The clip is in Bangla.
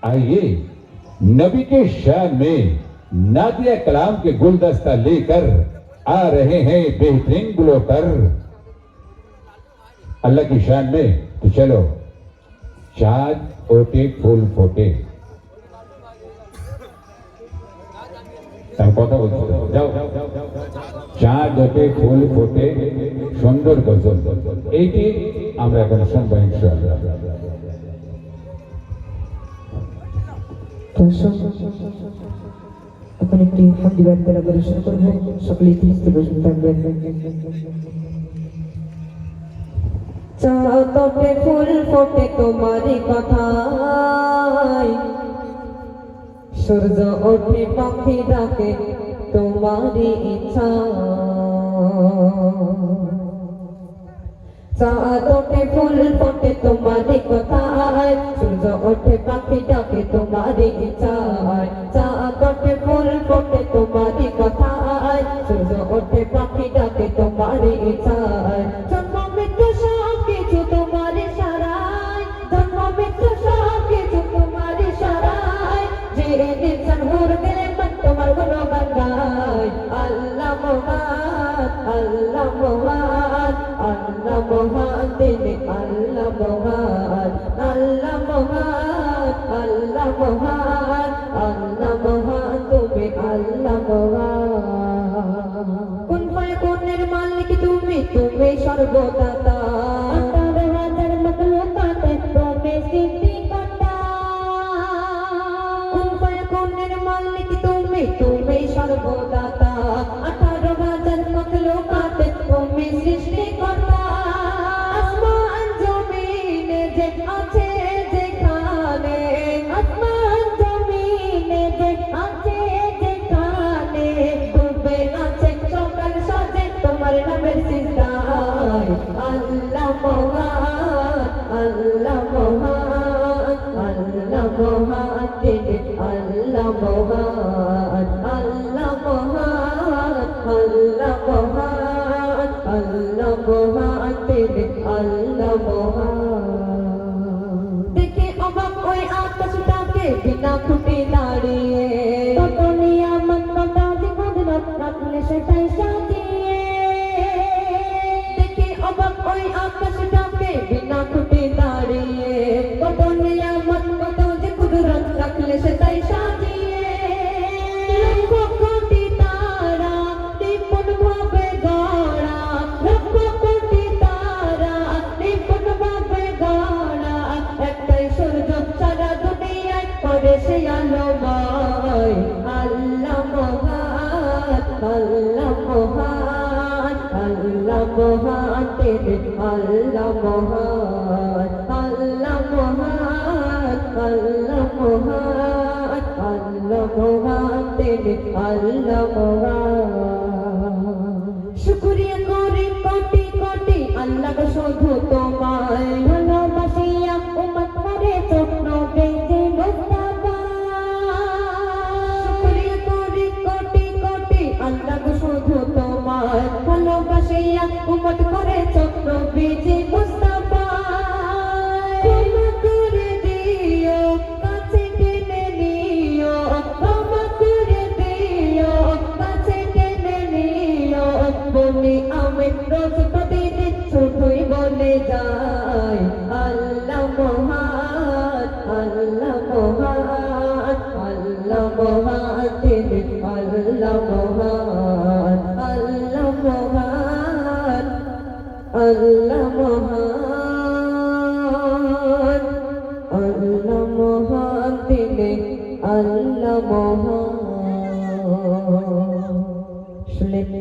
आइए नबी के शान में नादिया कलाम के गुलदस्ता लेकर आ रहे हैं बेहतरीन गुलकार अल्लाह की शान में। तो चलो चाँद ओटे फूल फोटे কথা বলছো যাও চাঁদ ওঠে ফুল ফোটে সুন্দর গজল এইটি আমরা এখন শুনবো ইনশাআল্লাহ। এখন একটি হামদি গান তেলাওয়াত করে শুরু করব। সকলে ধীরে বসে থাকবেন। চাঁদ ওঠে ফুল ফোটে তোমারই কথায়, সূর্য ওঠে পাখি ডাকে তোমারই ইচ্ছা। চাঁদ ওঠে ফুল ফোটে তোমারই কথায়, সূর্য ওঠে পাখি ডাকে তোমারই ইচ্ছায়। চাঁদ ওঠে ফুল ফোটে তোমারই কথায়, সূর্য ওঠে পাখি ডাকে তোমারই ইচ্ছায়। জন্ম মৃত্যু সব কিছু তোমার ইশারায়, জন্ম মৃত্যু সব কিছু তোমার ইশারায়। যে ইনসান হুর গেলে মন তোমার গুণগান গায়। আল্লাহ মহান, আল্লাহ মহান, আল্লাহ মহান তিনি আল্লাহ মহান। আল্লাহ মহান, আল্লাহ মহান, আল্লাহ মহান তুমি আল্লাহ মহান। কুন ফায়াকুনের মালিক তুমি, তুমি সর্বদাতা। 18,000 মাখলুকাতে তুমি সৃষ্টিকর্তা। কুন ফায়াকুনের মালিক তুমি, তুমি সর্বদাতা। 18,000 মাখলুকাতে তুমি সৃষ্টিকর্তা। আসমান জমিনে যে আছে যেখানে, আসমান জমিনে যে আছে যেখানে, ডুবে আছে সকাল সাজে তোমার নামের সিজদায়। আল্লাহ মহান, আল্লাহ মহান, আল্লাহ মহান তিনি আল্লাহ মহান। আল্লাহ মহান, আল্লাহ মহান, আল্লাহ মহান তিনি আল্লাহ মহান। দেখে অবাক ওই আকাশটাকে বিনা খুঁটি দাঁড়িয়ে, কত নিয়ামত কত জীবনত রাখলে সেটাই সাজিয়ে। দেখে অবাক ওই আকাশটাকে বিনা খুঁটি দাঁড়িয়ে, কত নিয়ামত কত যে কুদরত রাখলে সেটাই সাজিয়ে। লক্ষ কোটি তারা নিপুণ ভাবে গড়া, লক্ষ কোটি তারা নিপুণ ভাবে গড়া। একটাই সূর্য সারা দুনিয়ায় করে সে আলোময়। আল্লাহ মহান, আল্লাহ মহান, আল্লাহ মহান তিনি আল্লাহ মহান। আল্লাহ মহান, আল্লাহ মহান, আল্লাহ মহান তিনি আল্লাহ মহান। শুকরিয়া করি কোটি কোটি আল্লাহ গো শুধু তোমায়, ভালোবাসিয়া উম্মত করেছো নবীজি মুস্তাফা। শুকরিয়া করি কোটি কোটি আল্লাহ গো শুধু তোমায়, ভালোবাসিয়া উম্মত করেছো নবীজি মুস্তাফা। ক্ষমা করে দিও, কাছে টেনে নিও, ক্ষমা করে দিও, কাছে টেনে নিও। বলি আমি রোজ প্রতিদিন শুধুই বলে যাই। আল্লাহ মহান, আল্লাহ মহান, আল্লাহ মহান তিনি আল্লাহ মহান। আল্লাহ মহান, আল্লাহ মহান, আল্লাহ মহান তিনি আল্লাহ মহান।